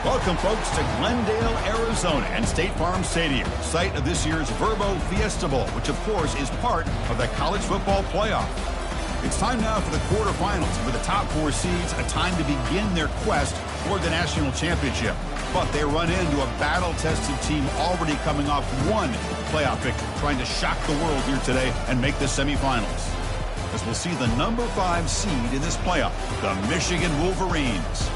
Welcome, folks, to Glendale, Arizona and State Farm Stadium, site of this year's Verbo Fiesta Bowl, which, of course, is part of the college football playoff. It's time now for the quarterfinals, and for the top 4 seeds, a time to begin their quest for the national championship. But they run into a battle-tested team already coming off one playoff victory, trying to shock the world here today and make the semifinals. As we'll see the number 5 seed in this playoff, the Michigan Wolverines,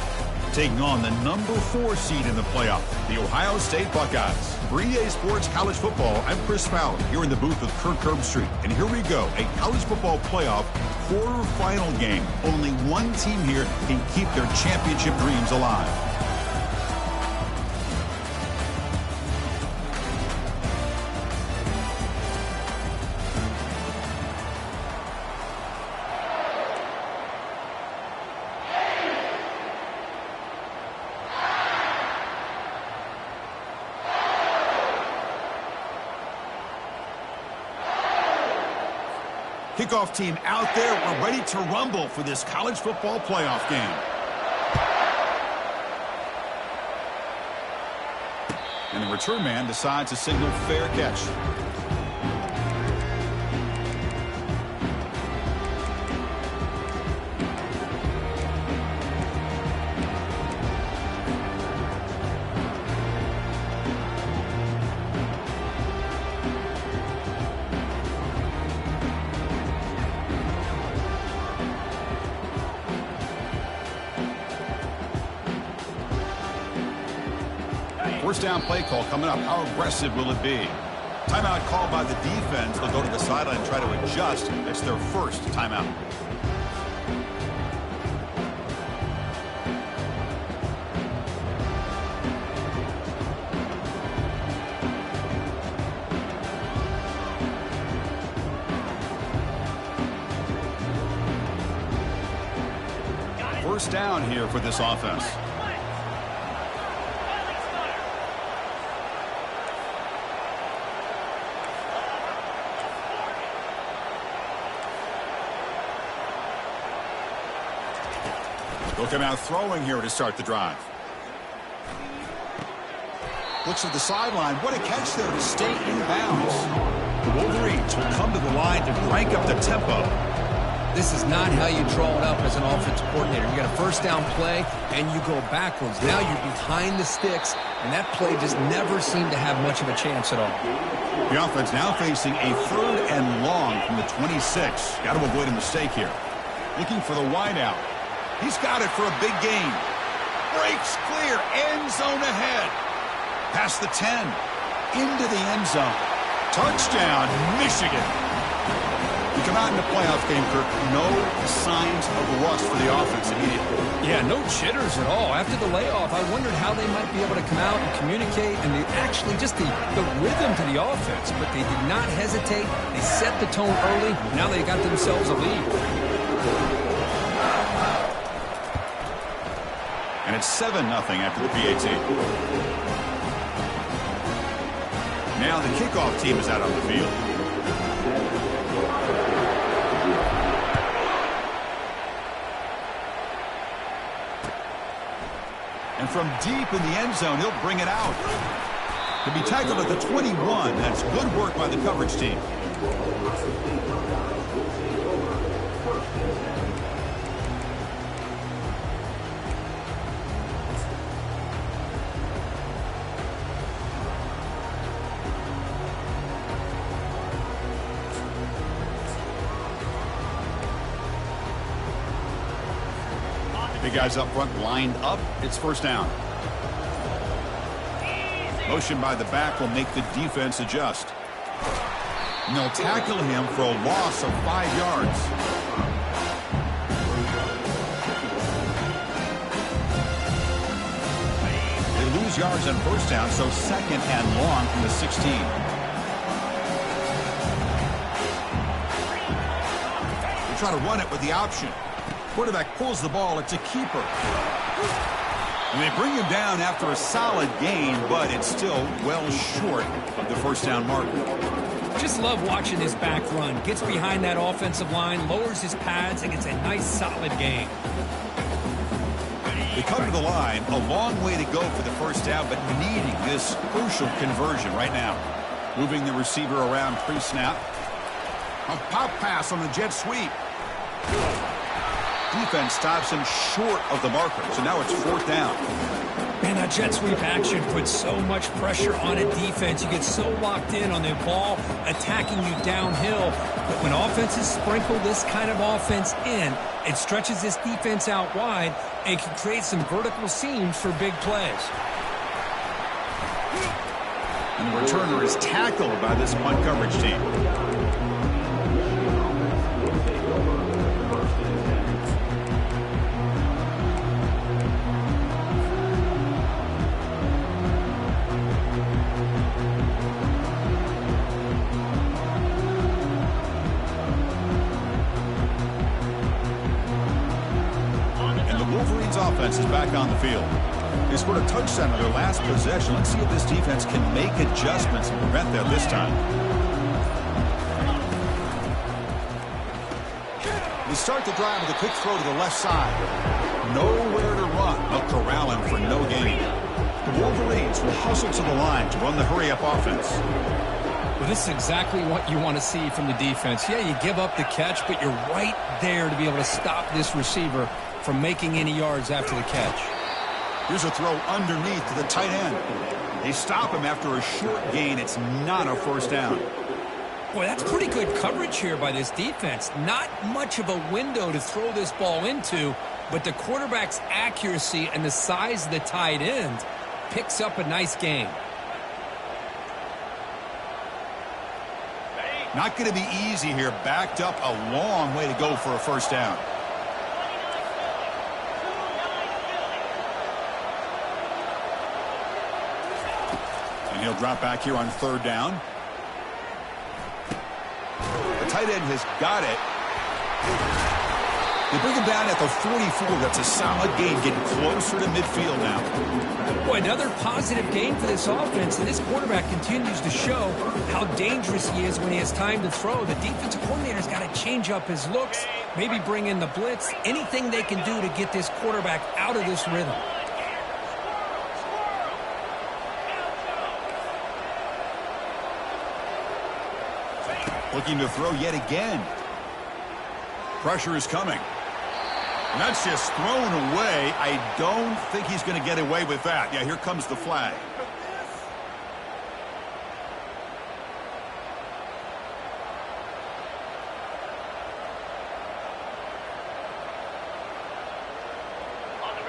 taking on the number 4 seed in the playoff, the Ohio State Buckeyes. For EA Sports College Football, I'm Chris Fowler, here in the booth with Kirk Herbstreit. And here we go, a college football playoff quarterfinal game. Only one team here can keep their championship dreams alive. Kickoff team out there. We're ready to rumble for this college football playoff game. And the return man decides to signal fair catch. First down play call coming up. How aggressive will it be? Timeout called by the defense. They'll go to the sideline and try to adjust. That's their first timeout. First down here for this offense. They'll come out throwing here to start the drive. Looks at the sideline. What a catch there to stay in bounds. The Wolverines will come to the line to crank up the tempo. This is not how you draw it up as an offensive coordinator. You got a first down play, and you go backwards. Now you're behind the sticks, and that play just never seemed to have much of a chance at all. The offense now facing a 3rd and long from the 26. Got to avoid a mistake here. Looking for the wideout. He's got it for a big gain. Breaks clear. End zone ahead. Past the 10. Into the end zone. Touchdown, Michigan. We come out in the playoff game, Kirk. No signs of rust for the offense immediately. Yeah, no jitters at all. After the layoff, I wondered how they might be able to come out and communicate, and actually just the rhythm to the offense. But they did not hesitate. They set the tone early. Now they got themselves a lead. And it's 7-0 after the PAT. Now the kickoff team is out on the field. And from deep in the end zone, he'll bring it out. To be tackled at the 21. That's good work by the coverage team. Big guys up front lined up. It's first down. Motion by the back will make the defense adjust. And they'll tackle him for a loss of 5 yards. They lose yards on first down, so 2nd and long from the 16. They try to run it with the option. Quarterback pulls the ball. It's a keeper. And they bring him down after a solid gain, but it's still well short of the first down marker. Just love watching his back run. Gets behind that offensive line, lowers his pads, and gets a nice solid gain. They come to the line, a long way to go for the first down, but needing this crucial conversion right now. Moving the receiver around pre-snap. A pop pass on the jet sweep. Defense stops him short of the marker, so now it's 4th down. Man, that jet sweep action puts so much pressure on a defense. You get so locked in on the ball attacking you downhill. But when offenses sprinkle this kind of offense in, it stretches this defense out wide and can create some vertical seams for big plays. And the returner is tackled by this punt coverage team. Offense is back on the field. They scored a touchdown on their last possession. Let's see if this defense can make adjustments and prevent that this time. They start the drive with a quick throw to the left side. Nowhere to run. They'll corral him for no gain. The Wolverines will hustle to the line to run the hurry-up offense. Well, this is exactly what you want to see from the defense. Yeah, you give up the catch, but you're right there to be able to stop this receiver from making any yards after the catch. Here's a throw underneath to the tight end. They stop him after a short gain. It's not a first down. Boy, that's pretty good coverage here by this defense. Not much of a window to throw this ball into, but the quarterback's accuracy and the size of the tight end picks up a nice gain. Not going to be easy here. Backed up a long way to go for a first down. And he'll drop back here on 3rd down. The tight end has got it. They bring him down at the 44. That's a solid gain, getting closer to midfield now. Boy, another positive gain for this offense, and this quarterback continues to show how dangerous he is when he has time to throw. The defensive coordinator's got to change up his looks, maybe bring in the blitz, anything they can do to get this quarterback out of this rhythm. Looking to throw yet again. Pressure is coming. And that's just thrown away. I don't think he's going to get away with that. Yeah, here comes the flag.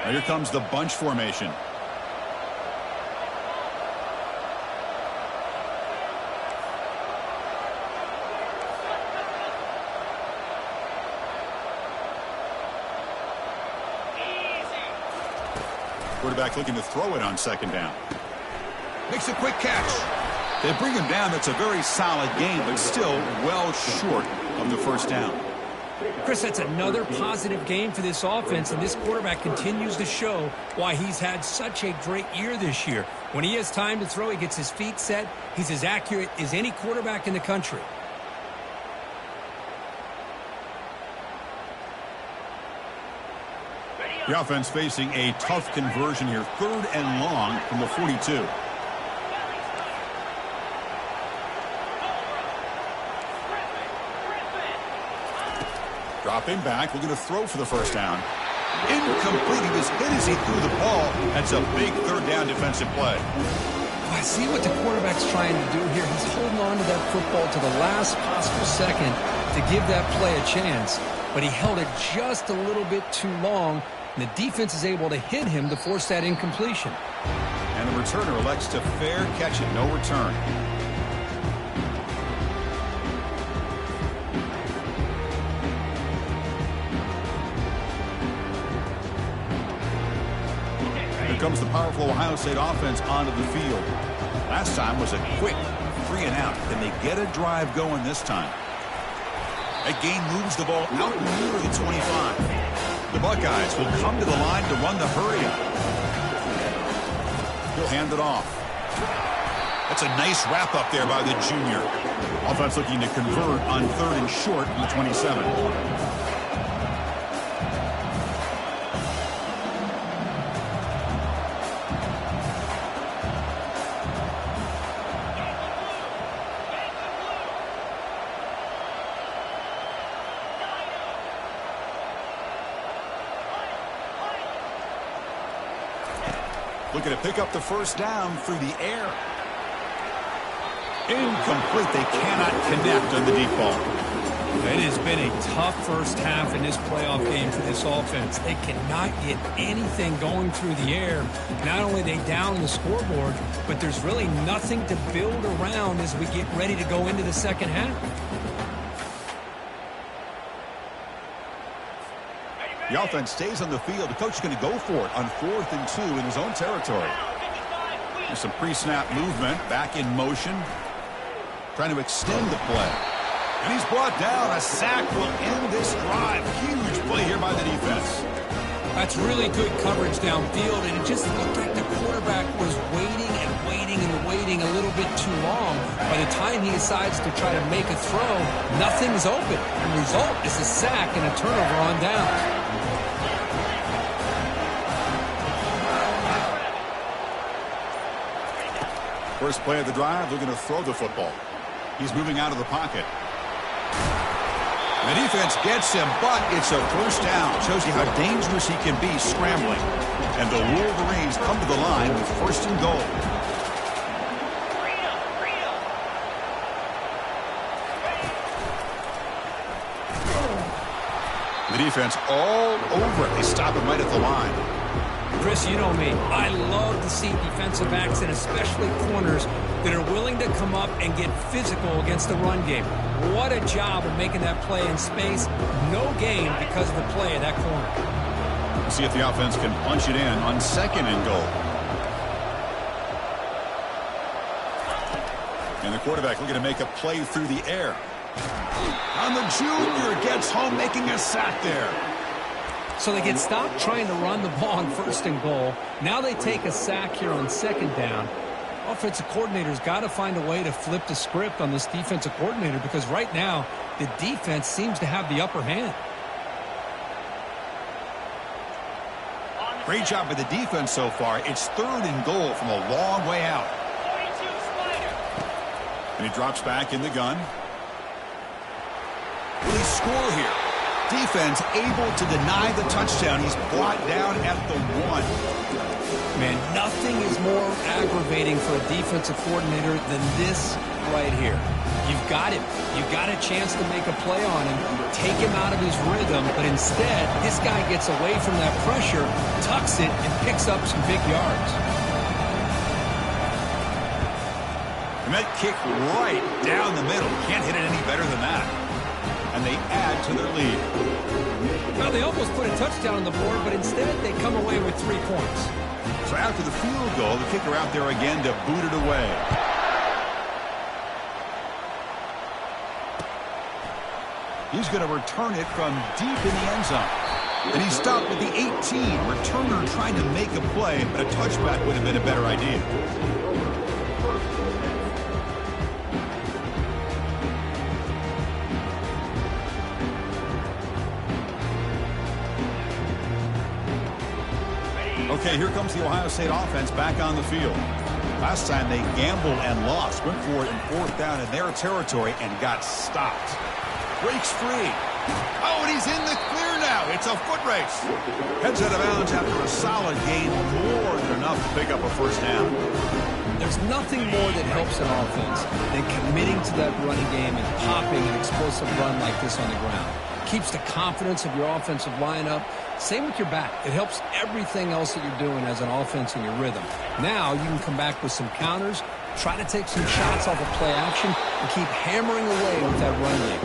Now here comes the bunch formation. Quarterback looking to throw it on 2nd down. Makes a quick catch. They bring him down. That's a very solid gain, but still well short of the first down. Chris, that's another positive game for this offense, and this quarterback continues to show why he's had such a great year this year. When he has time to throw, he gets his feet set. He's as accurate as any quarterback in the country. The offense facing a tough conversion here. 3rd and long from the 42. Dropping back, looking to throw for the first down. Incomplete. He was hit as he threw the ball. That's a big 3rd down defensive play. I see what the quarterback's trying to do here. He's holding on to that football to the last possible second to give that play a chance. But he held it just a little bit too long. And the defense is able to hit him to force that incompletion. And the returner elects to fair catch it. No return. Here comes the powerful Ohio State offense onto the field. Last time was a quick 3 and out. Can they get a drive going this time? That gain moves the ball out near the 25. The Buckeyes will come to the line to run the hurry-up. He'll hand it off. That's a nice wrap-up there by the junior. Offense looking to convert on 3rd and short from the 27. Looking to pick up the first down through the air. Incomplete. They cannot connect on the deep ball. It has been a tough first half in this playoff game for this offense. They cannot get anything going through the air. Not only are they down the scoreboard, but there's really nothing to build around as we get ready to go into the second half. The offense stays on the field. The coach is going to go for it on 4th and 2 in his own territory. There's some pre-snap movement, back in motion, trying to extend the play. And he's brought down. A sack will end this drive. Huge play here by the defense. That's really good coverage downfield, and it just looked like the quarterback was waiting and waiting and waiting a little bit too long. By the time he decides to try to make a throw, nothing's open. The result is a sack and a turnover on downs. First play of the drive, they're going to throw the football. He's moving out of the pocket. The defense gets him, but it's a first down. Shows you how dangerous he can be scrambling. And the Wolverines come to the line with 1st and goal. The defense all over it. They stop him right at the line. Chris, you know me. I love to see defensive backs and especially corners that are willing to come up and get physical against the run game. What a job of making that play in space. No gain because of the play of that corner. We'll see if the offense can punch it in on 2nd and goal. And the quarterback looking to make a play through the air. And the junior gets home, making a sack there. So they get stopped trying to run the ball on 1st and goal. Now they take a sack here on 2nd down. Offensive coordinator's got to find a way to flip the script on this defensive coordinator because right now the defense seems to have the upper hand. Great job by the defense so far. It's 3rd and goal from a long way out. And he drops back in the gun. Will he score here? Defense able to deny the touchdown. He's brought down at the 1. Man, nothing is more aggravating for a defensive coordinator than this right here. You've got him. You've got a chance to make a play on him, take him out of his rhythm, but instead, this guy gets away from that pressure, tucks it, and picks up some big yards. And that kick right down the middle. Can't hit it any better than that. And they add to their lead. Well, they almost put a touchdown on the board, but instead they come away with 3 points. So after the field goal, the kicker out there again to boot it away. He's going to return it from deep in the end zone. And he stopped at the 18. Returner trying to make a play, but a touchback would have been a better idea. Okay, here comes the Ohio State offense back on the field. Last time they gambled and lost. Went for it in 4th down in their territory and got stopped. Breaks free. Oh, and he's in the clear now. It's a foot race. Heads out of bounds after a solid gain. More than enough to pick up a first down. There's nothing more that helps an offense than committing to that running game and popping an explosive run like this on the ground. Keeps the confidence of your offensive lineup. Same with your back. It helps everything else that you're doing as an offense in your rhythm. Now you can come back with some counters, try to take some shots off of play action, and keep hammering away with that run game.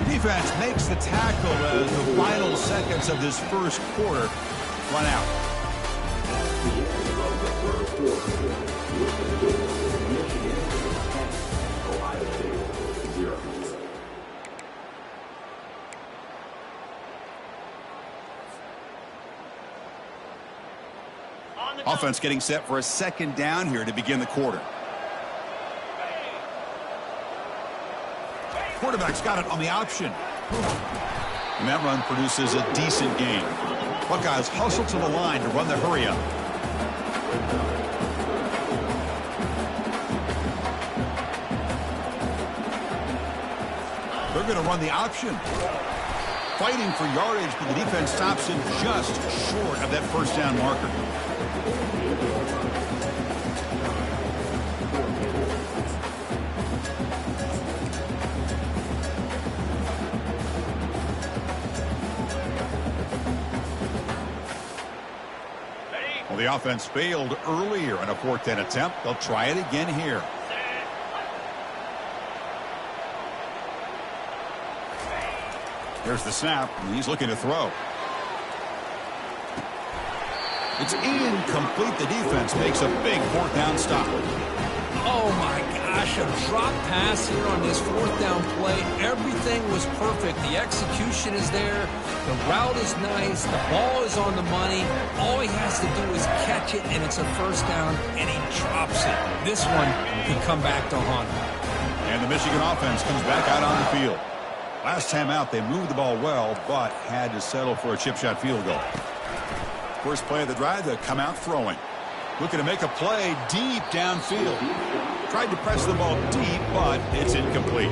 Defense makes the tackle as the final seconds of this first quarter run out. Offense getting set for a 2nd down here to begin the quarter. Quarterback's got it on the option. And that run produces a decent gain. Buckeyes hustle to the line to run the hurry up. They're going to run the option. Fighting for yardage, but the defense stops him just short of that first down marker. The offense failed earlier on a 4th down attempt. They'll try it again here. Here's the snap, and he's looking to throw. It's incomplete. The defense makes a big 4th down stop. Oh, my gosh, a drop pass here on this 4th down play. Everything was perfect. The execution is there. The route is nice. The ball is on the money. All he has to do is catch it, and it's a 1st down, and he drops it. This one could come back to haunt him. And the Michigan offense comes back out on the field. Last time out, they moved the ball well, but had to settle for a chip shot field goal. First play of the drive, they'll come out throwing. Looking to make a play deep downfield. Tried to press the ball deep, but it's incomplete.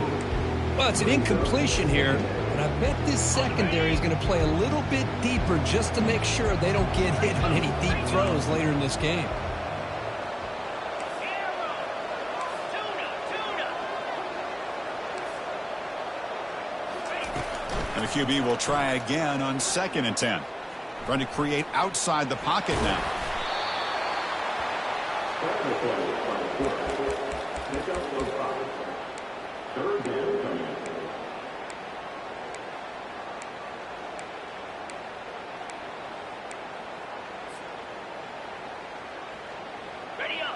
Well, it's an incompletion here, and I bet this secondary is going to play a little bit deeper just to make sure they don't get hit on any deep throws later in this game. And the QB will try again on 2nd and 10. Trying to create outside the pocket now.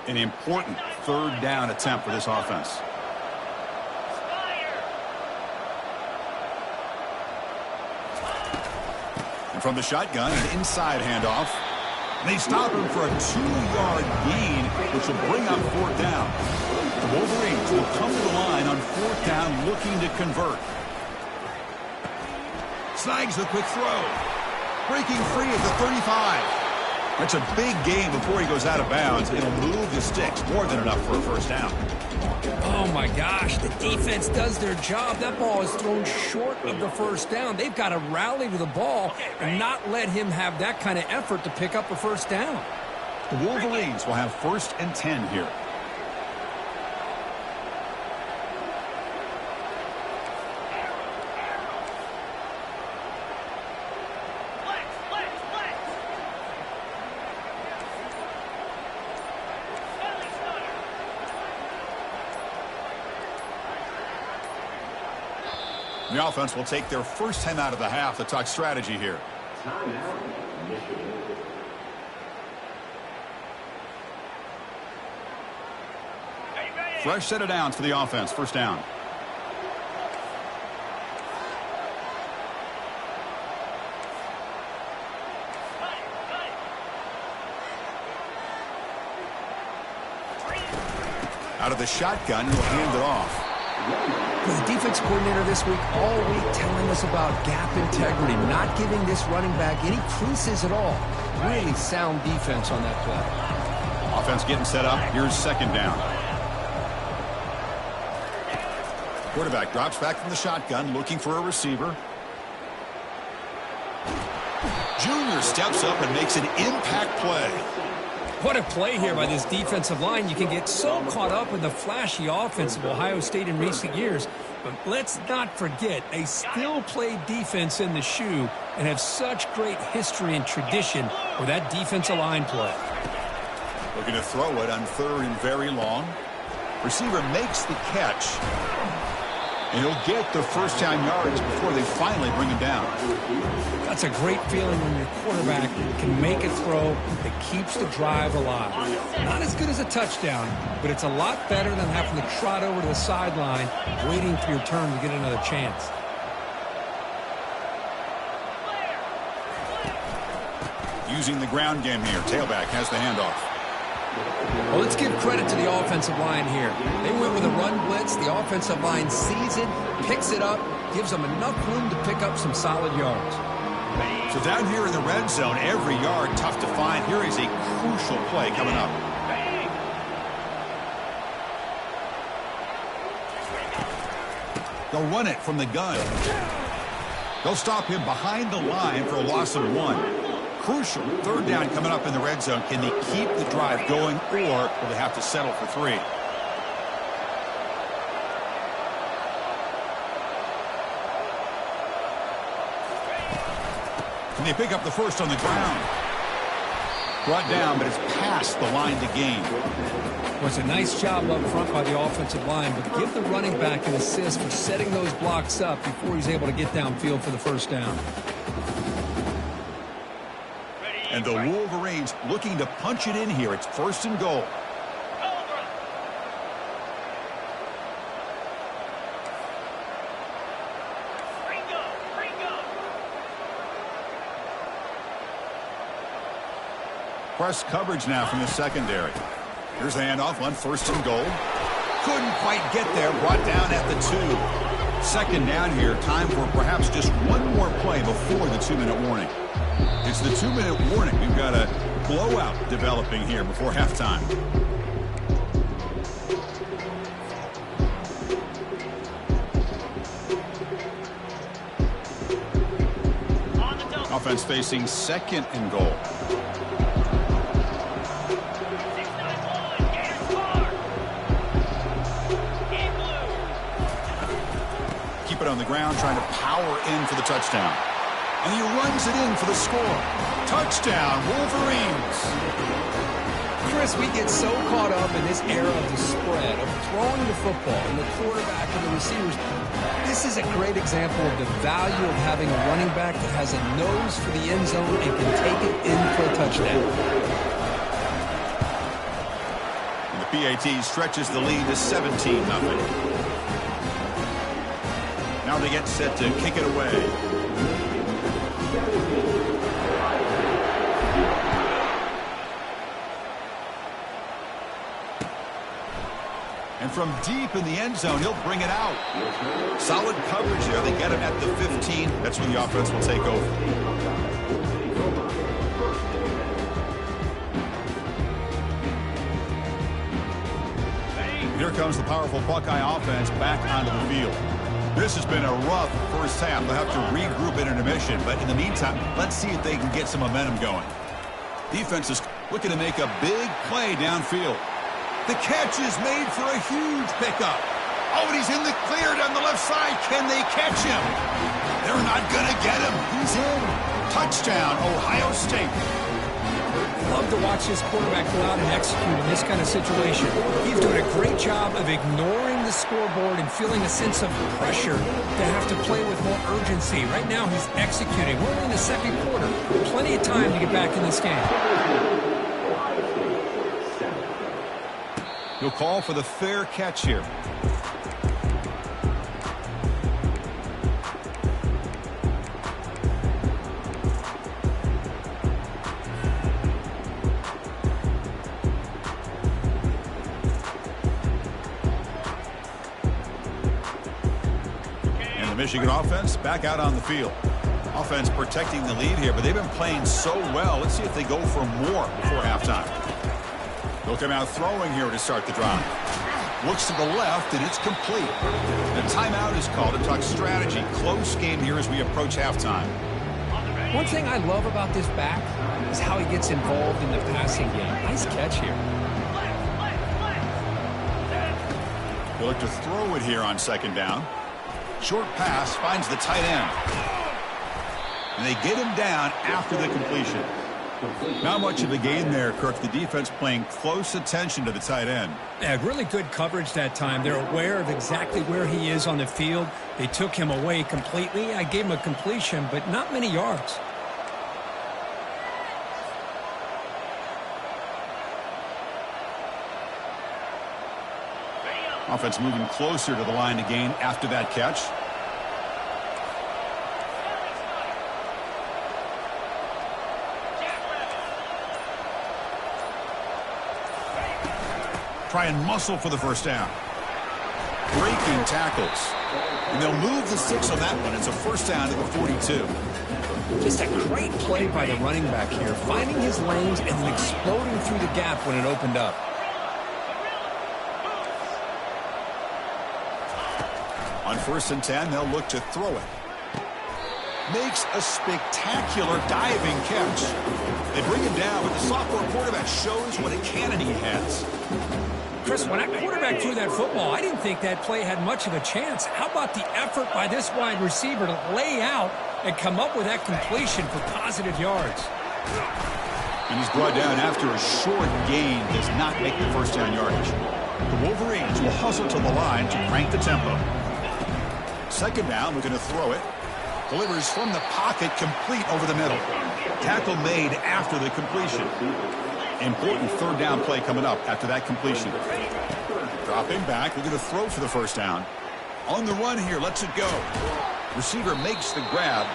An important 3rd down attempt for this offense. And from the shotgun, an inside handoff. And they stop him for a 2-yard gain, which will bring up 4th down. The Wolverines will come to the line on 4th down looking to convert. Snags the quick throw. Breaking free at the 35. That's a big gain before he goes out of bounds. It'll move the sticks, more than enough for a 1st down. Oh, my gosh, the defense does their job. That ball is thrown short of the 1st down. They've got to rally to the ball and not let him have that kind of effort to pick up a 1st down. The Wolverines will have 1st and 10 here. The offense will take their first time out of the half to talk strategy here. Fresh set of downs for the offense. 1st down. Out of the shotgun, he'll hand it off. The defense coordinator this week, all week, telling us about gap integrity, not giving this running back any creases at all. Really sound defense on that play. Offense getting set up. Here's 2nd down. Quarterback drops back from the shotgun, looking for a receiver. Junior steps up and makes an impact play. What a play here by this defensive line. You can get so caught up in the flashy offense of Ohio State in recent years. But let's not forget, they still play defense in the shoe and have such great history and tradition with that defensive line play. Looking to throw it on 3rd and very long. Receiver makes the catch. And he'll get the 1st down yards before they finally bring him down. That's a great feeling when your quarterback can make a throw that keeps the drive alive. Not as good as a touchdown, but it's a lot better than having to trot over to the sideline waiting for your turn to get another chance. Using the ground game here. Tailback has the handoff. Well, let's give credit to the offensive line here. They went with a run blitz. The offensive line sees it, picks it up, gives them enough room to pick up some solid yards. So down here in the red zone, every yard tough to find. Here is a crucial play coming up. They'll run it from the gun. They'll stop him behind the line for a loss of 1. Crucial 3rd down coming up in the red zone. Can they keep the drive going, or will they have to settle for 3? Can they pick up the 1st on the ground? Brought down, but it's past the line to gain. Well, it's a nice job up front by the offensive line, but give the running back an assist for setting those blocks up before he's able to get downfield for the first down. And the Wolverines looking to punch it in here. It's 1st and goal. Press coverage now from the secondary. Here's the handoff on 1st and goal. Couldn't quite get there. Brought down at the 2. 2nd down here. Time for perhaps just one more play before the 2-minute warning. It's the 2-minute warning. We've got a blowout developing here before halftime. Offense facing 2nd and goal. Keep it on the ground, trying to power in for the touchdown. And he runs it in for the score. Touchdown, Wolverines. Chris, we get so caught up in this era of the spread, of throwing the football, and the quarterback and the receivers. This is a great example of the value of having a running back that has a nose for the end zone and can take it in for a touchdown. And the PAT stretches the lead to 17-0. Now they get set to kick it away. And from deep in the end zone, he'll bring it out. Solid coverage there. They get him at the 15. That's when the offense will take over. Here comes the powerful Buckeye offense back onto the field. This has been a rough first half. They'll have to regroup in intermission, but in the meantime, let's see if they can get some momentum going. Defense is looking to make a big play downfield. The catch is made for a huge pickup. Oh, and he's in the clear down the left side. Can they catch him? They're not going to get him. He's in. Touchdown, Ohio State. Love to watch this quarterback go out and execute in this kind of situation. He's doing a great job of ignoring the scoreboard and feeling a sense of pressure to have to play with more urgency. Right now, he's executing. We're in the 2nd quarter. Plenty of time to get back in this game. He'll call for the fair catch here. And the Michigan offense back out on the field. Offense protecting the lead here, but they've been playing so well. Let's see if they go for more before halftime. They'll come out throwing here to start the drive. Looks to the left, and it's complete. The timeout is called to talk strategy. Close game here as we approach halftime. One thing I love about this back is how he gets involved in the passing game. Nice catch here. They'll look to throw it here on 2nd down. Short pass finds the tight end. And they get him down after the completion. Not much of a gain there, Kirk. The defense paying close attention to the tight end. Yeah, really good coverage that time. They're aware of exactly where he is on the field. They took him away completely. I gave him a completion, but not many yards. Offense moving closer to the line to gain after that catch. Try and muscle for the first down. Breaking tackles. And they'll move the 6 on that one. It's a first down at the 42. Just a great play by the running back here, finding his lanes and then exploding through the gap when it opened up. On 1st and 10, they'll look to throw it. Makes a spectacular diving catch. They bring him down, but the sophomore quarterback shows what a cannon he has. Chris, when that quarterback threw that football, I didn't think that play had much of a chance. How about the effort by this wide receiver to lay out and come up with that completion for positive yards? And he's brought down after a short gain does not make the first down yardage. The Wolverines will hustle to the line to crank the tempo. Second down, we're going to throw it. Delivers from the pocket, complete over the middle. Tackle made after the completion. Important third down play coming up after that completion. Dropping back, we're going to throw for the first down. On the run here, lets it go. Receiver makes the grab.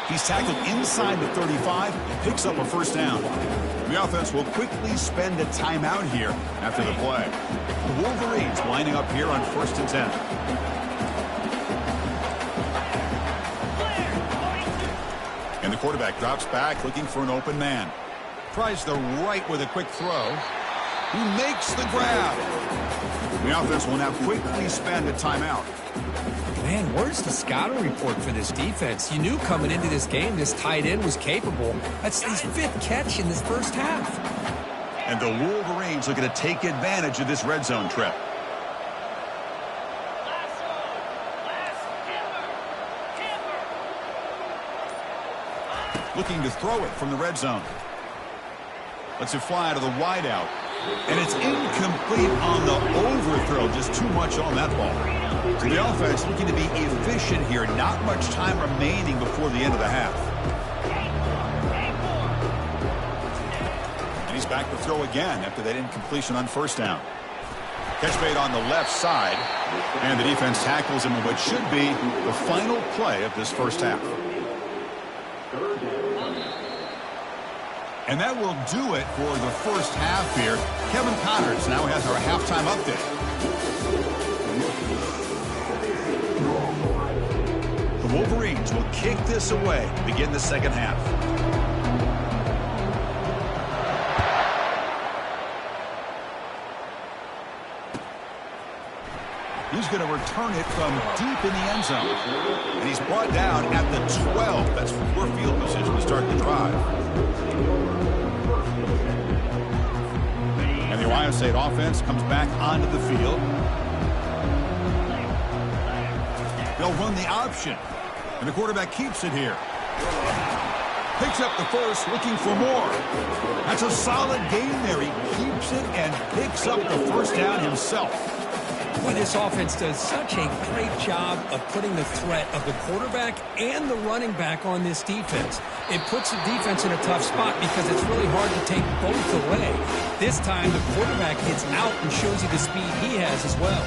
He's tackled inside the 35, picks up a first down. The offense will quickly spend a timeout here after the play. The Wolverines lining up here on 1st and 10. And the quarterback drops back looking for an open man. Tries the right with a quick throw. He makes the grab. The offense will now quickly spend a timeout. Man, where's the scouting report for this defense? You knew coming into this game this tight end was capable. That's his 5th catch in this first half. And the Wolverines are going to take advantage of this red zone trip. Looking to throw it from the red zone. Lets it fly to the wideout. And it's incomplete on the overthrow. Just too much on that ball. So the offense looking to be efficient here. Not much time remaining before the end of the half. And he's back to throw again after that incompletion on first down. Catch made on the left side. And the defense tackles him in what should be the final play of this first half. And that will do it for the first half here. Kevin Connors now has our halftime update. The Wolverines will kick this away to begin the second half. He's going to return it from deep in the end zone. And he's brought down at the 12. That's poor field position to start the drive. And the Ohio State offense comes back onto the field. They'll run the option. And the quarterback keeps it here. Picks up the first, looking for more. That's a solid gain there. He keeps it and picks up the first down himself. Boy, this offense does such a great job of putting the threat of the quarterback and the running back on this defense. It puts the defense in a tough spot because it's really hard to take both away. This time, the quarterback gets out and shows you the speed he has as well.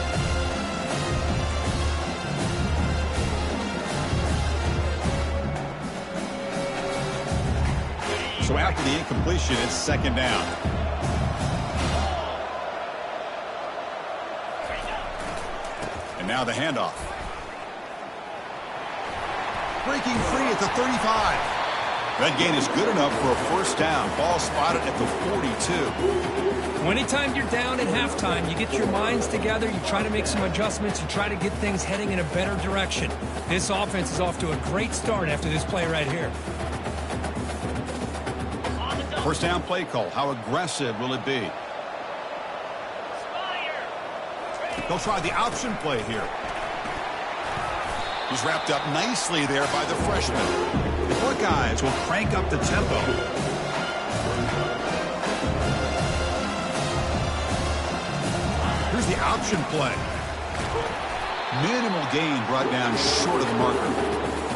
So after the incompletion, it's second down. And now the handoff. Breaking free at the 35. That gain is good enough for a first down. Ball spotted at the 42. Anytime you're down at halftime, you get your minds together, you try to make some adjustments, you try to get things heading in a better direction. This offense is off to a great start after this play right here. First down play call. How aggressive will it be? They'll try the option play here. He's wrapped up nicely there by the freshman. The Buckeyes will crank up the tempo. Here's the option play. Minimal gain brought down short of the marker.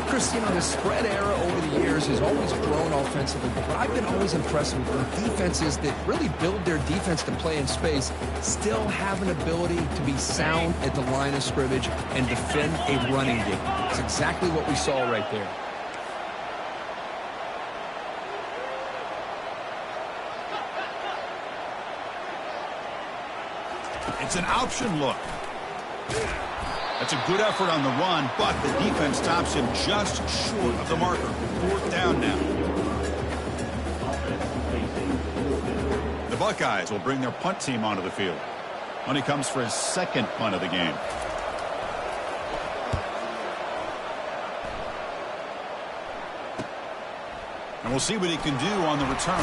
Chris, you know, the spread era over the years has always grown offensively, but I've been always impressed with defenses that really build their defense to play in space, still have an ability to be sound at the line of scrimmage and defend a running game. It's exactly what we saw right there. It's an option look. That's a good effort on the run, but the defense stops him just short of the marker. Fourth down now. The Buckeyes will bring their punt team onto the field. Money comes for his second punt of the game. And we'll see what he can do on the return.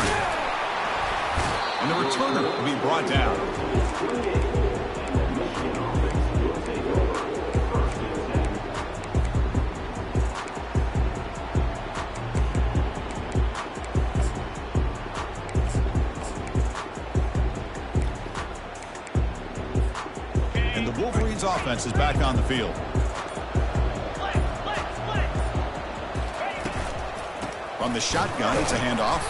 And the returner will be brought down. offense is back on the field. From the shotgun, it's a handoff.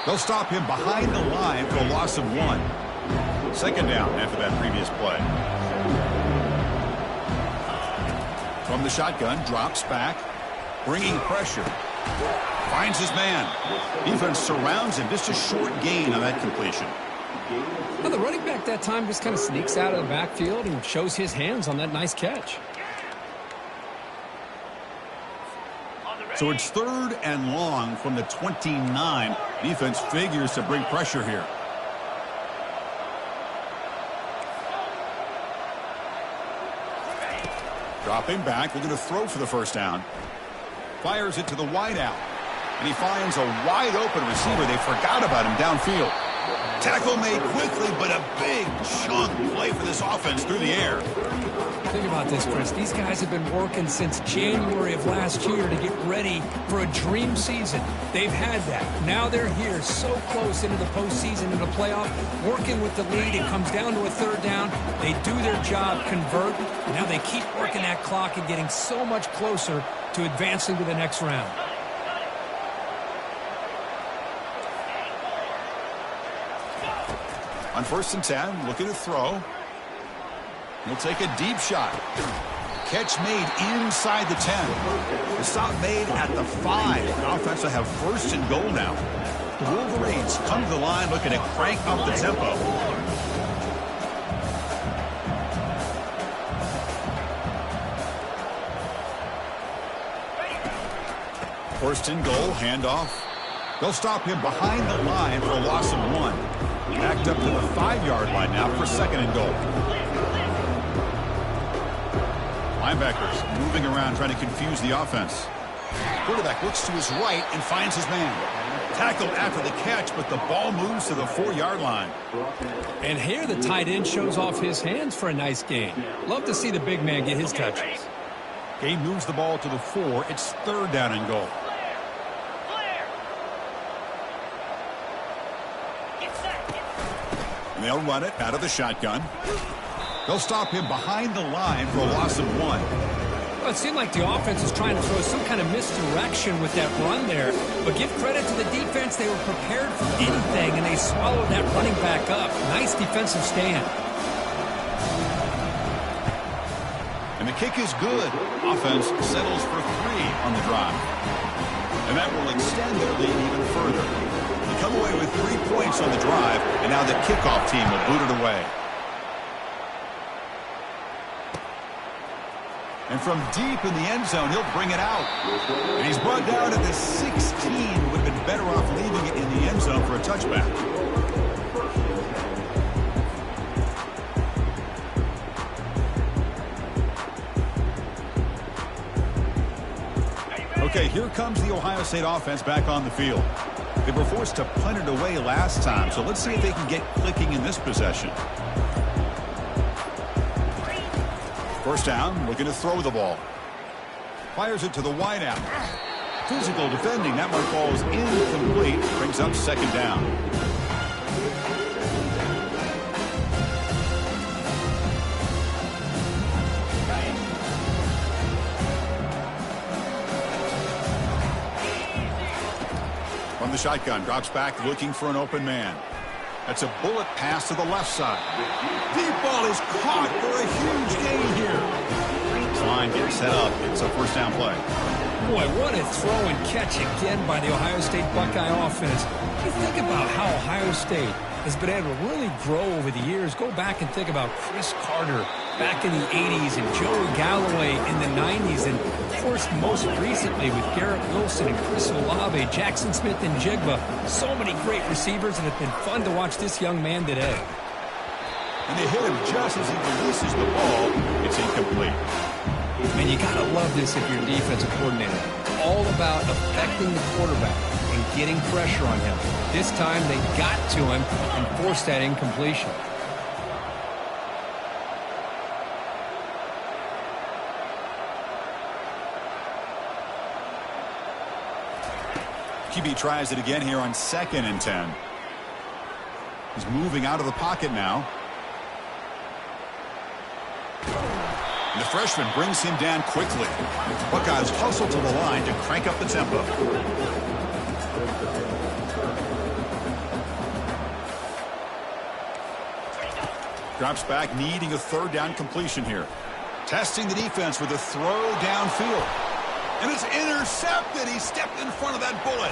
They'll stop him behind the line for a loss of 1. Second down after that previous play. From the shotgun, drops back, bringing pressure. Finds his man. Defense surrounds him. Just a short gain on that completion. Well, the running back that time just kind of sneaks out of the backfield and shows his hands on that nice catch. So it's 3rd and long from the 29. Defense figures to bring pressure here. Dropping back, we're going to throw for the first down. Fires it to the wide out. And he finds a wide open receiver. They forgot about him downfield. Tackle made quickly, but a big chunk play for this offense through the air. Think about this, Chris. These guys have been working since January of last year to get ready for a dream season. They've had that. Now they're here so close into the postseason, into the playoff, working with the lead. It comes down to a 3rd down. They do their job, convert. Now they keep working that clock and getting so much closer to advancing to the next round. On 1st and 10, looking to throw. He'll take a deep shot. Catch made inside the 10. The stop made at the 5. The offense will have 1st and goal now. The Wolverines come to the line looking to crank up the tempo. First and goal, handoff. They'll stop him behind the line for a loss of 1. Backed up to the 5-yard line now for 2nd and goal. Linebackers moving around trying to confuse the offense. Quarterback looks to his right and finds his man. Tackled after the catch, but the ball moves to the 4-yard line. And here the tight end shows off his hands for a nice gain. Love to see the big man get his touches. Gain moves the ball to the 4. It's 3rd down and goal. And they'll run it out of the shotgun. They'll stop him behind the line for a loss of 1. Well, it seemed like the offense was trying to throw some kind of misdirection with that run there. But give credit to the defense. They were prepared for anything, and they swallowed that running back up. Nice defensive stand. And the kick is good. Offense settles for 3 on the drive. And that will extend their lead even further. They come away with 3 points on the drive, and now the kickoff team will boot it away. And from deep in the end zone, he'll bring it out. And he's brought down at the 16. Would have been better off leaving it in the end zone for a touchback. Okay, here comes the Ohio State offense back on the field. They were forced to punt it away last time, so let's see if they can get clicking in this possession. First down, looking to throw the ball. Fires it to the wideout. Physical defending. That one falls incomplete. Brings up 2nd down. From the shotgun, drops back looking for an open man. That's a bullet pass to the left side. Deep ball is caught for a huge gain here. Line gets set up. It's a 1st down play. Boy, what a throw and catch again by the Ohio State Buckeye offense. You think about how Ohio State has been able to really grow over the years. Go back and think about Chris Carter back in the 80s and Joey Galloway in the 90s. And, of course, most recently with Garrett Wilson and Chris Olave, Jackson Smith and Jigba. So many great receivers, and it's been fun to watch this young man today. And they hit him just as he releases the ball. It's incomplete. Man, you got to love this if you're a defensive coordinator. It's all about affecting the quarterback and getting pressure on him. This time they got to him and forced that incompletion. QB tries it again here on 2nd and 10. He's moving out of the pocket now. The freshman brings him down quickly. Buckeyes hustle to the line to crank up the tempo. Drops back, needing a third down completion here. Testing the defense with a throw downfield. And it's intercepted. He stepped in front of that bullet.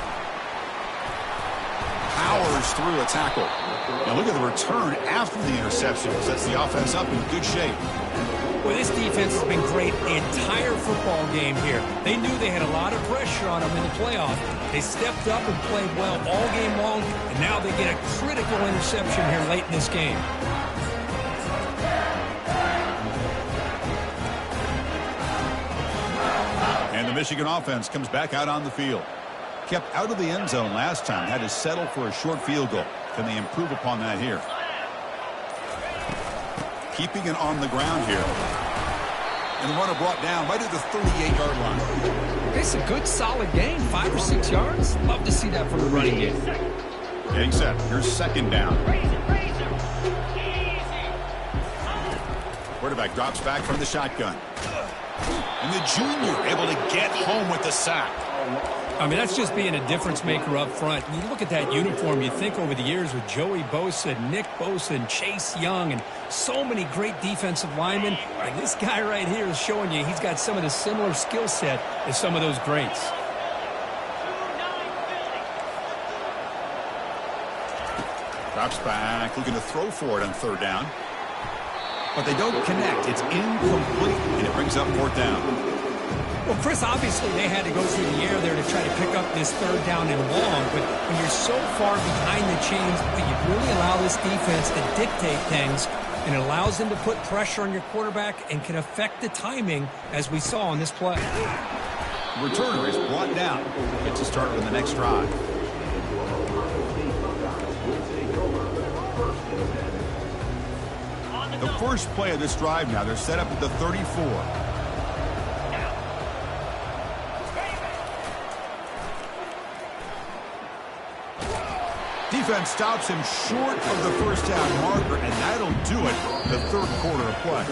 Powers through a tackle. Now look at the return after the interception. Sets the offense up in good shape. Well, this defense has been great the entire football game here. They knew they had a lot of pressure on them in the playoff. They stepped up and played well all game long, and now they get a critical interception here late in this game. And the Michigan offense comes back out on the field. Kept out of the end zone last time. Had to settle for a short field goal. Can they improve upon that here? Keeping it on the ground here. And the runner brought down right at the 38-yard line. It's a good, solid gain. 5 or 6 yards. Love to see that from the running game. Getting set. Here's second down. Quarterback drops back from the shotgun. And the junior able to get home with the sack. I mean, that's just being a difference maker up front. You look at that uniform, you think over the years with Joey Bosa, Nick Bosa, and Chase Young, and so many great defensive linemen. And this guy right here is showing you he's got some of the similar skill set as some of those greats. Drops back, looking to throw for it on third down. But they don't connect. It's incomplete, and it brings up fourth down. Well, Chris, obviously they had to go through the air there to try to pick up this third down and long, but when you're so far behind the chains, you really allow this defense to dictate things, and it allows them to put pressure on your quarterback and can affect the timing, as we saw on this play. The returner is brought down. Gets to start on the next drive. The first play of this drive now, they're set up at the 34. Defense stops him short of the first down marker, and that'll do it the third quarter of play.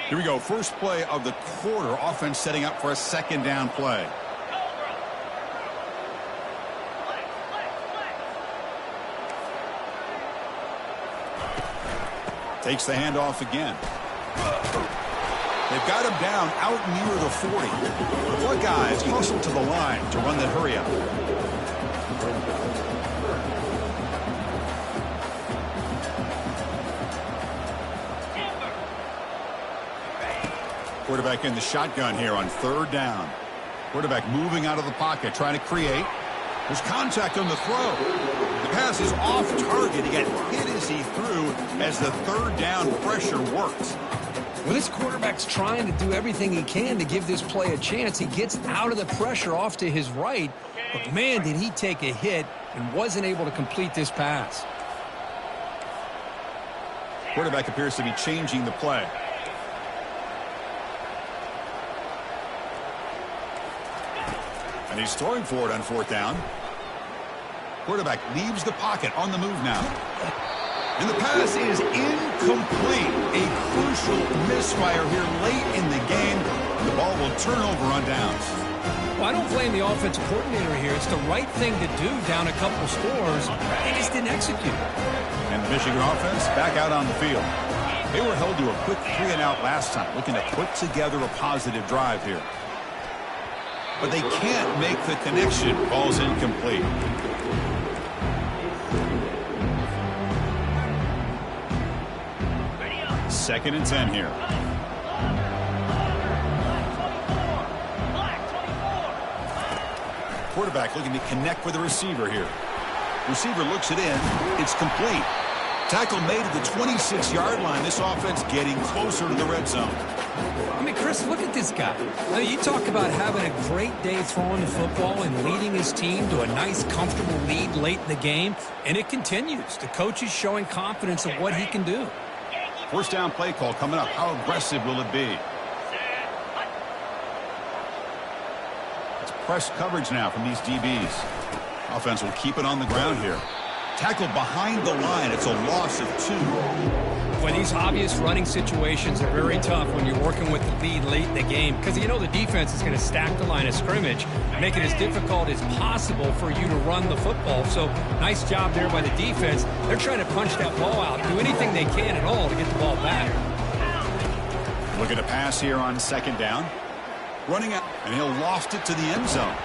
Here we go. First play of the quarter. Offense setting up for a second down play. Takes the handoff again. They've got him down out near the 40. The Buckeyes hustle to the line to run the hurry up. Quarterback in the shotgun here on third down. Quarterback moving out of the pocket, trying to create. There's contact on the throw. The pass is off target. He got hit as he threw as the third down pressure works. Well, this quarterback's trying to do everything he can to give this play a chance. He gets out of the pressure off to his right, but man, did he take a hit and wasn't able to complete this pass. Quarterback appears to be changing the play. And he's throwing for it on fourth down. Quarterback leaves the pocket on the move now. And the pass is incomplete. A crucial misfire here late in the game. The ball will turn over on downs. Well, I don't blame the offensive coordinator here. It's the right thing to do down a couple scores. They just didn't execute. And the Michigan offense back out on the field. They were held to a quick 3-and-out last time, looking to put together a positive drive here. But they can't make the connection. Ball's incomplete. Second and 10 here. Quarterback looking to connect with the receiver here. Receiver looks it in. It's complete. Tackle made at the 26-yard line. This offense getting closer to the red zone. I mean, Chris, look at this guy. I mean, you talk about having a great day throwing the football and leading his team to a nice, comfortable lead late in the game, and it continues. The coach is showing confidence of what he can do. First down play call coming up. How aggressive will it be? It's press coverage now from these DBs. Offense will keep it on the ground here. Tackled behind the line. It's a loss of 2. When these obvious running situations are very tough when you're working with the lead late in the game, because you know the defense is going to stack the line of scrimmage, make it as difficult as possible for you to run the football. So nice job there by the defense. They're trying to punch that ball out, do anything they can at all to get the ball back. Looking to pass here on second down. Running out, and he'll loft it to the end zone.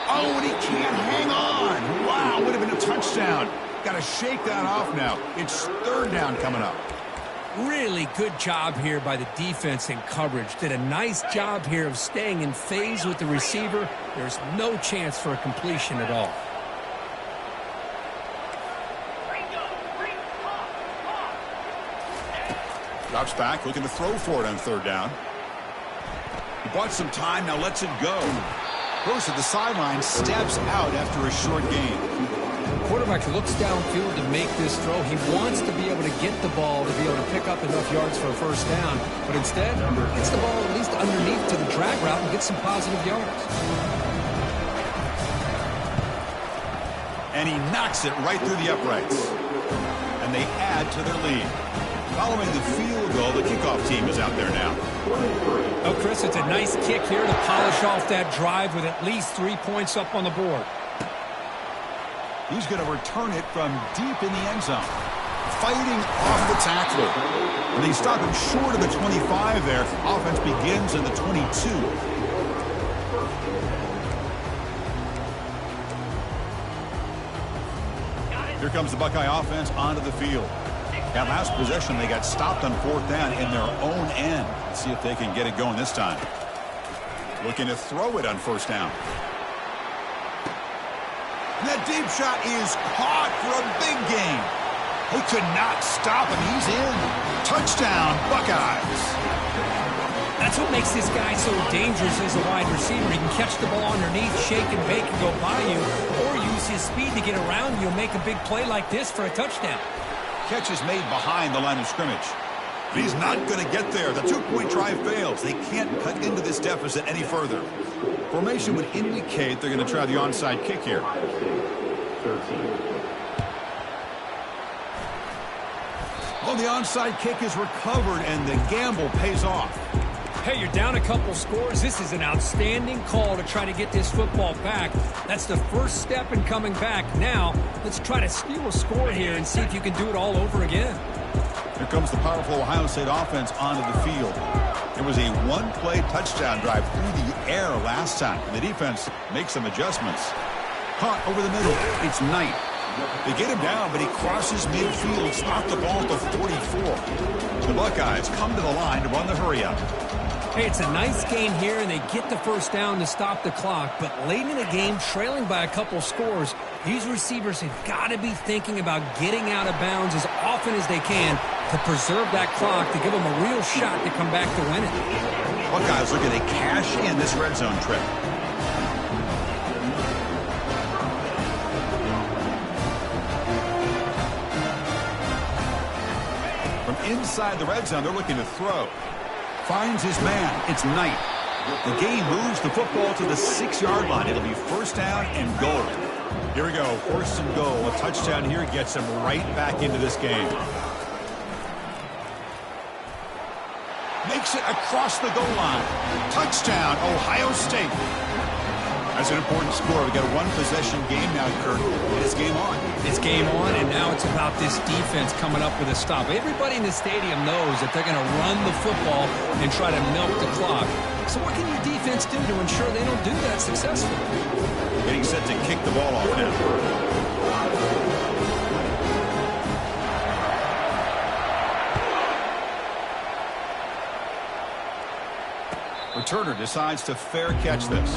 Oh, and he can't hang on. Wow, would have been a touchdown. Got to shake that off now. It's third down coming up. Really good job here by the defense in coverage. Did a nice job here of staying in phase with the receiver. There's no chance for a completion at all. Drops back, looking to throw for it on third down. He bought some time, now lets it go. Goes to the sideline, steps out after a short gain. Quarterback looks downfield to make this throw. He wants to be able to get the ball to be able to pick up enough yards for a first down, but instead gets the ball at least underneath to the drag route and gets some positive yards. And he knocks it right through the uprights. And they add to their lead. Following the field goal, the kickoff team is out there now. Oh, Chris, it's a nice kick here to polish off that drive with at least 3 points up on the board. He's going to return it from deep in the end zone. Fighting off the tackler. And they stop him short of the 25 there. Offense begins in the 22. Here comes the Buckeye offense onto the field. That last possession, they got stopped on fourth down in their own end. Let's see if they can get it going this time. Looking to throw it on first down. And that deep shot is caught for a big gain. He could not stop him. He's in. Touchdown, Buckeyes. That's what makes this guy so dangerous as a wide receiver. He can catch the ball underneath, shake and bake and go by you, or use his speed to get around you and make a big play like this for a touchdown. Catch is made behind the line of scrimmage. But he's not going to get there. The two-point try fails. They can't cut into this deficit any further. Formation would indicate they're going to try the onside kick here. Oh, the onside kick is recovered, and the gamble pays off. Hey, you're down a couple scores. This is an outstanding call to try to get this football back. That's the first step in coming back. Now, let's try to steal a score here and see if you can do it all over again. Here comes the powerful Ohio State offense onto the field. It was a one-play touchdown drive through the air last time. The defense makes some adjustments. Caught over the middle. It's Knight. They get him down, but he crosses midfield, stopped the ball at the 44. The Buckeyes come to the line to run the hurry-up. Hey, it's a nice game here, and they get the first down to stop the clock. But late in the game, trailing by a couple scores, these receivers have got to be thinking about getting out of bounds as often as they can to preserve that clock, to give them a real shot to come back to win it. Buckeyes looking to cash in this red zone trip. From inside the red zone, they're looking to throw. Finds his man. It's Knight. The game moves the football to the 6-yard line. It'll be first down and goal. Here we go. First and goal. A touchdown here gets him right back into this game. Makes it across the goal line. Touchdown, Ohio State. That's an important score. We've got a one-possession game now, Kurt. And it's game on. It's game on, and now it's about this defense coming up with a stop. Everybody in the stadium knows that they're going to run the football and try to milk the clock. So what can your defense do to ensure they don't do that successfully? Getting set to kick the ball off now. Returner decides to fair catch this.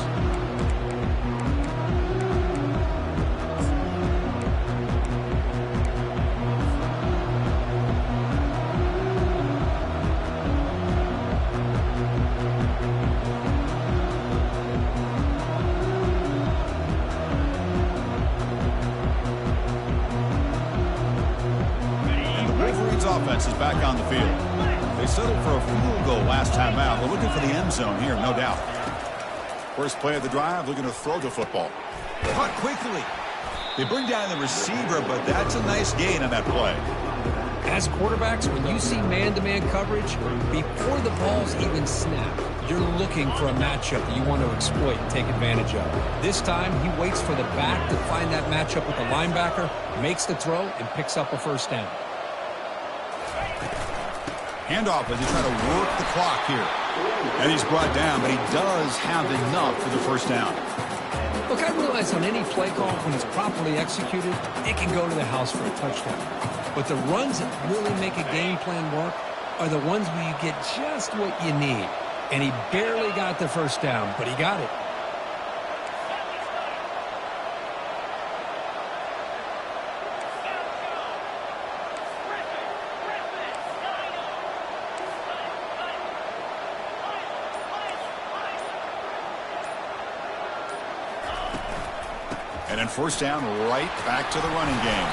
offense is back on the field. They settled for a field goal last time out. We're looking for the end zone here, no doubt. First play of the drive, looking to throw the football. Caught quickly. They bring down the receiver, but that's a nice gain on that play. As quarterbacks, when you see man-to-man coverage, before the ball's even snapped, you're looking for a matchup that you want to exploit and take advantage of. This time, he waits for the back to find that matchup with the linebacker, makes the throw, and picks up a first down. Handoff as they try to work the clock here. And he's brought down, but he does have enough for the first down. Look, I realize on any play call, when it's properly executed, it can go to the house for a touchdown. But the runs that really make a game plan work are the ones where you get just what you need. And he barely got the first down, but he got it. And then first down, right back to the running game.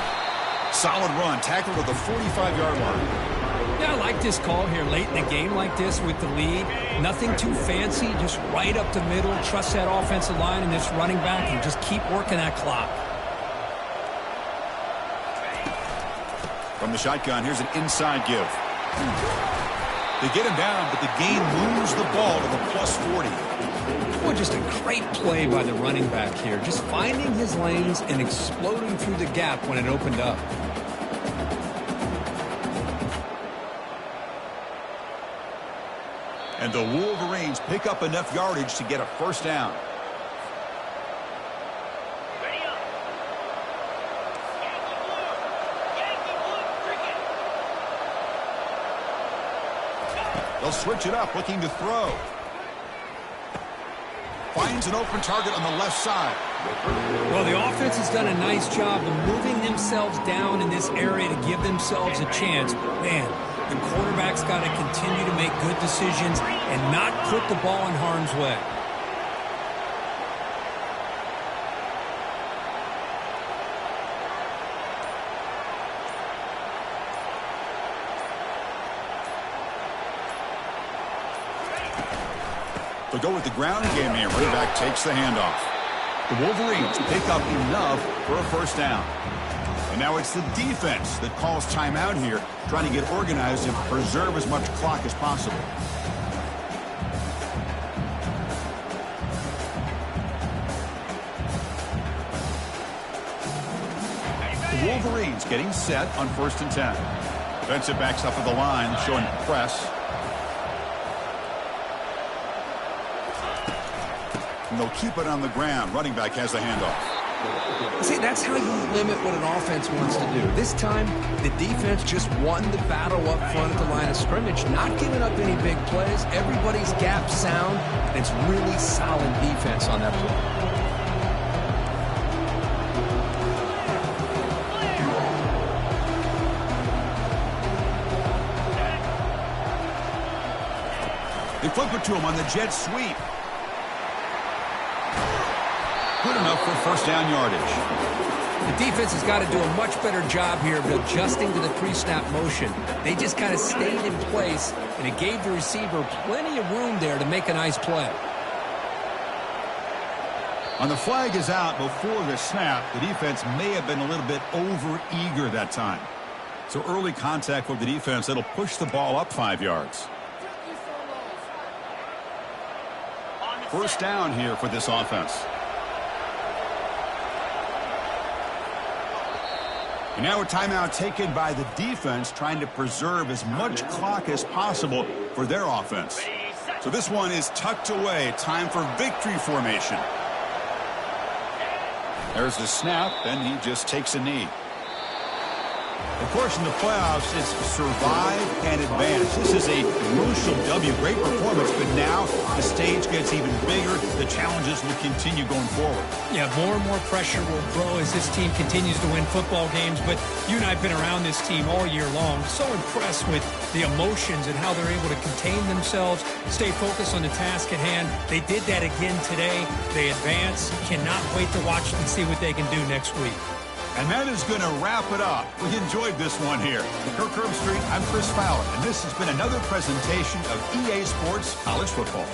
Solid run, tackled at the 45-yard line. Yeah, I like this call here late in the game like this with the lead. Nothing too fancy, just right up the middle. Trust that offensive line and this running back and just keep working that clock. From the shotgun, here's an inside give. They get him down, but the gain moves the ball to the +40. Well, just a great play by the running back here. Just finding his lanes and exploding through the gap when it opened up. And the Wolverines pick up enough yardage to get a first down. They'll switch it up, looking to throw. Finds an open target on the left side. Well, the offense has done a nice job of moving themselves down in this area to give themselves a chance. Man, the quarterback's got to continue to make good decisions and not put the ball in harm's way. They'll go with the ground game here. Running back takes the handoff. The Wolverines pick up enough for a first down. And now it's the defense that calls timeout here, trying to get organized and preserve as much clock as possible. The Wolverines getting set on 1st and 10. Defensive backs up at the line, showing press. And they'll keep it on the ground. Running back has the handoff. See, that's how you limit what an offense wants to do. This time, the defense just won the battle up front at the line of scrimmage, not giving up any big plays. Everybody's gap sound, and it's really solid defense on that play. They flip it to him on the jet sweep. Good enough for first down yardage. The defense has got to do a much better job here of adjusting to the pre-snap motion. They just kind of stayed in place, and it gave the receiver plenty of room there to make a nice play. On the flag is out before the snap. The defense may have been a little bit over-eager that time. So early contact with the defense, that'll push the ball up 5 yards. First down here for this offense. And now a timeout taken by the defense, trying to preserve as much clock as possible for their offense. So this one is tucked away. Time for victory formation. There's the snap, and he just takes a knee. Of course, in the playoffs, it's survive and advance. This is a crucial W. Great performance, but now the stage gets even bigger. The challenges will continue going forward. Yeah, more and more pressure will grow as this team continues to win football games. But you and I have been around this team all year long. So impressed with the emotions and how they're able to contain themselves, stay focused on the task at hand. They did that again today. They advance. Cannot wait to watch and see what they can do next week. And that is going to wrap it up. We enjoyed this one here. For Kirk Herbstreit, I'm Chris Fowler, and this has been another presentation of EA Sports College Football.